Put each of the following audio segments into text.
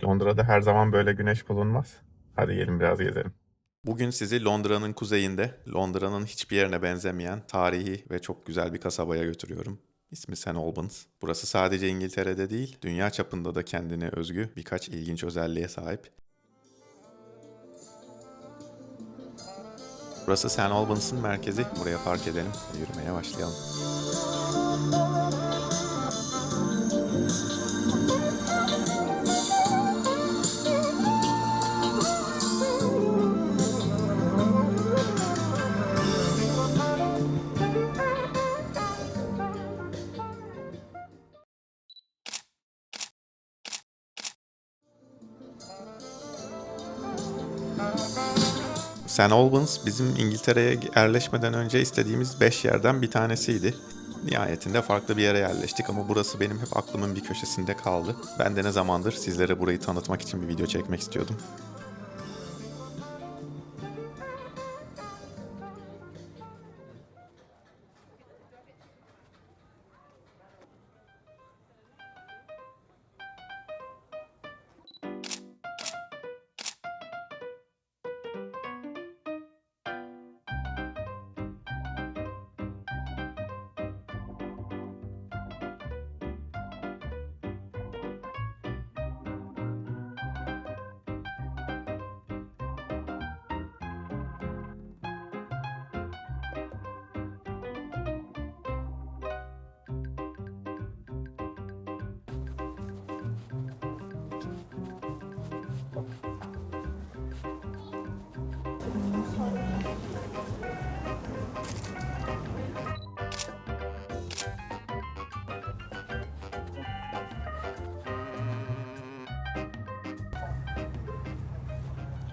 Londra'da her zaman böyle güneş bulunmaz. Hadi gelin biraz gezelim. Bugün sizi Londra'nın kuzeyinde, Londra'nın hiçbir yerine benzemeyen tarihi ve çok güzel bir kasabaya götürüyorum. İsmi St. Albans. Burası sadece İngiltere'de değil, dünya çapında da kendine özgü birkaç ilginç özelliğe sahip. Burası St. Albans'ın merkezi. Buraya park edelim ve yürümeye başlayalım. St. Albans bizim İngiltere'ye yerleşmeden önce istediğimiz 5 yerden bir tanesiydi. Nihayetinde farklı bir yere yerleştik ama burası benim hep aklımın bir köşesinde kaldı. Ben de ne zamandır sizlere burayı tanıtmak için bir video çekmek istiyordum.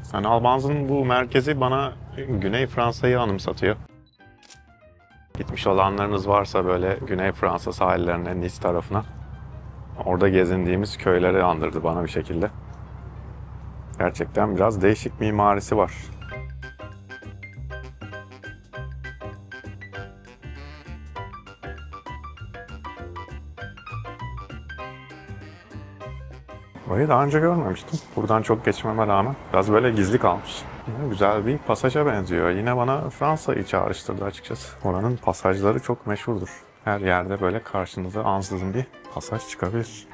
St. Albans'ın bu merkezi bana Güney Fransa'yı anımsatıyor. Gitmiş olanlarınız varsa böyle Güney Fransa sahillerine, Nice tarafına. Orada gezindiğimiz köyleri andırdı bana bir şekilde. Gerçekten biraz değişik mimarisi var. Burayı daha önce görmemiştim. Buradan çok geçmeme rağmen biraz böyle gizli kalmış. Güzel bir pasaja benziyor. Yine bana Fransa'yı çağrıştırdı açıkçası. Oranın pasajları çok meşhurdur. Her yerde böyle karşınıza ansızın bir pasaj çıkabilir.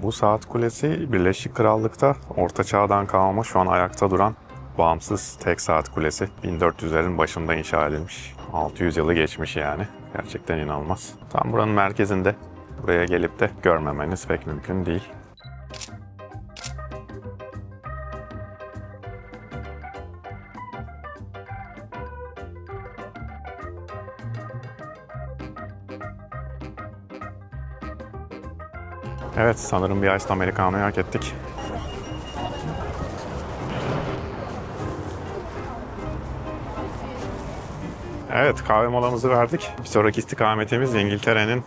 Bu saat kulesi Birleşik Krallık'ta Orta Çağ'dan kalma şu an ayakta duran bağımsız tek saat kulesi. 1400'lerin başında inşa edilmiş. 600 yılı geçmiş yani. Gerçekten inanılmaz. Tam buranın merkezinde. Buraya gelip de görmemeniz pek mümkün değil. Evet, sanırım bir Iced Americano'yu hak ettik. Evet, kahve molamızı verdik. Bir sonraki istikametimiz İngiltere'nin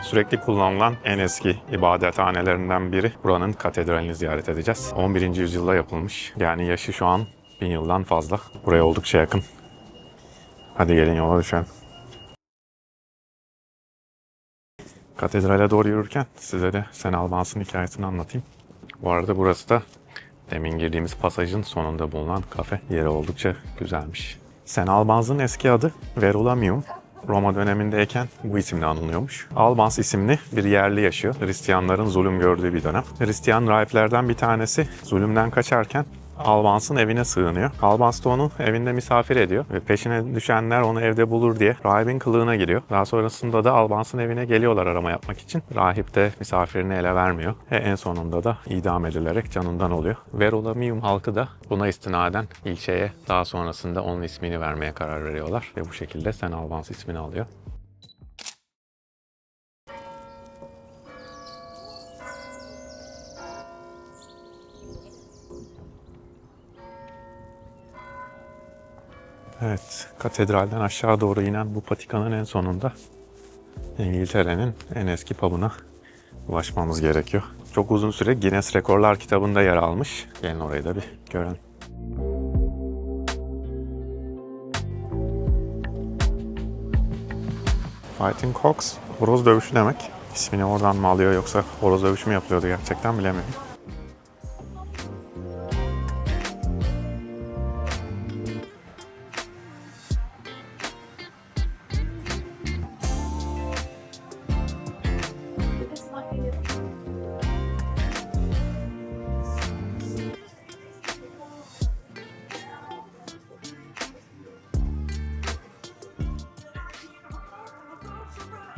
sürekli kullanılan en eski ibadethanelerinden biri. Buranın katedralini ziyaret edeceğiz. 11. yüzyılda yapılmış. Yani yaşı şu an 1000 yıldan fazla. Buraya oldukça yakın. Hadi gelin yola düşelim. Katedrale doğru yürürken size de St. Albans'ın hikayesini anlatayım. Bu arada burası da demin girdiğimiz pasajın sonunda bulunan kafe. Yeri oldukça güzelmiş. St. Albans'ın eski adı Verulamium. Roma dönemindeyken bu isimle anılıyormuş. Albans isimli bir yerli yaşıyor. Hristiyanların zulüm gördüğü bir dönem. Hristiyan rahiplerden bir tanesi zulümden kaçarken Albans'ın evine sığınıyor. Albans da onu evinde misafir ediyor ve peşine düşenler onu evde bulur diye rahibin kılığına giriyor. Daha sonrasında da Albans'ın evine geliyorlar arama yapmak için. Rahip de misafirini ele vermiyor ve en sonunda da idam edilerek canından oluyor. Verulamium halkı da buna istinaden ilçeye daha sonrasında onun ismini vermeye karar veriyorlar ve bu şekilde St. Albans ismini alıyor. Evet, katedralden aşağı doğru inen bu patikanın en sonunda İngiltere'nin en eski pub'una ulaşmamız gerekiyor. çok uzun süre Guinness Rekorlar kitabında yer almış. Gelin orayı da bir görelim. Fighting Cocks, horoz dövüşü demek. İsmini oradan mı alıyor yoksa horoz dövüşü mü yapılıyordu gerçekten bilemiyorum.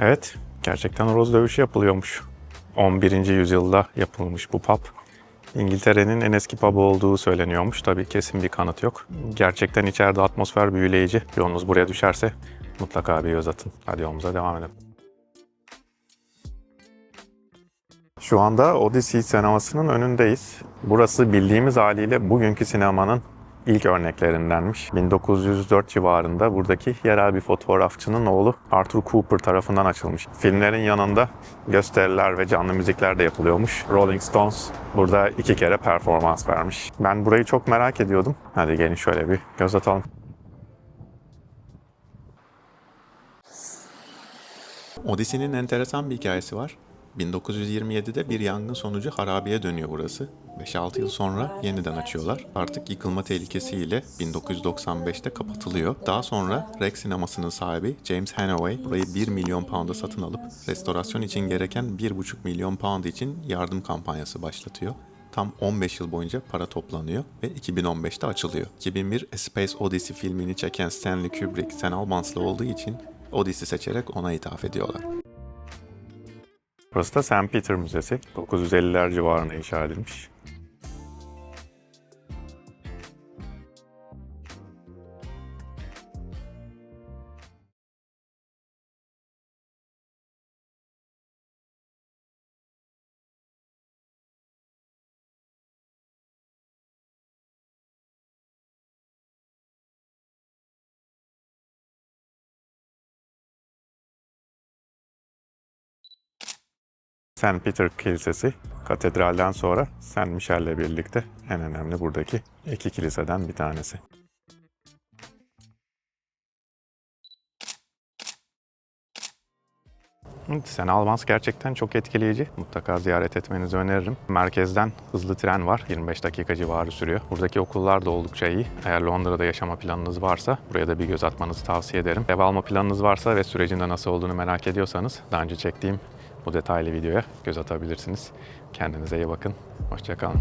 Evet, gerçekten horoz dövüşü yapılıyormuş. 11. yüzyılda yapılmış bu pub. İngiltere'nin en eski pub'u olduğu söyleniyormuş. Tabii kesin bir kanıt yok. Gerçekten içeride atmosfer büyüleyici. Yolunuz buraya düşerse mutlaka bir göz atın. Hadi yolumuza devam edelim. Şu anda Odyssey sinemasının önündeyiz. Burası bildiğimiz haliyle bugünkü sinemanın ilk örneklerindenmiş. 1904 civarında buradaki yerel bir fotoğrafçının oğlu Arthur Cooper tarafından açılmış. Filmlerin yanında gösteriler ve canlı müzikler de yapılıyormuş. Rolling Stones burada 2 kere performans vermiş. Ben burayı çok merak ediyordum. Hadi gelin şöyle bir göz atalım. Odyssey'nin enteresan bir hikayesi var. 1927'de bir yangın sonucu harabeye dönüyor burası. 5-6 yıl sonra yeniden açıyorlar. Artık yıkılma tehlikesiyle 1995'te kapatılıyor. Daha sonra Rex sinemasının sahibi James Hannaway burayı 1 milyon pound'a satın alıp restorasyon için gereken 1,5 milyon pound için yardım kampanyası başlatıyor. Tam 15 yıl boyunca para toplanıyor ve 2015'te açılıyor. 2001 A Space Odyssey filmini çeken Stanley Kubrick, St. Albans'lı olduğu için Odyssey seçerek ona ithaf ediyorlar. Burası da St. Peter Müzesi. 950'ler civarında inşa edilmiş. St. Peter Kilisesi, katedralden sonra St. Michel'le birlikte en önemli buradaki iki kiliseden bir tanesi. St. Albans gerçekten çok etkileyici. Mutlaka ziyaret etmenizi öneririm. Merkezden hızlı tren var. 25 dakika civarı sürüyor. Buradaki okullar da oldukça iyi. Eğer Londra'da yaşama planınız varsa buraya da bir göz atmanızı tavsiye ederim. Ev alma planınız varsa ve sürecinde nasıl olduğunu merak ediyorsanız daha önce çektiğim bu detaylı videoya göz atabilirsiniz. Kendinize iyi bakın. Hoşça kalın.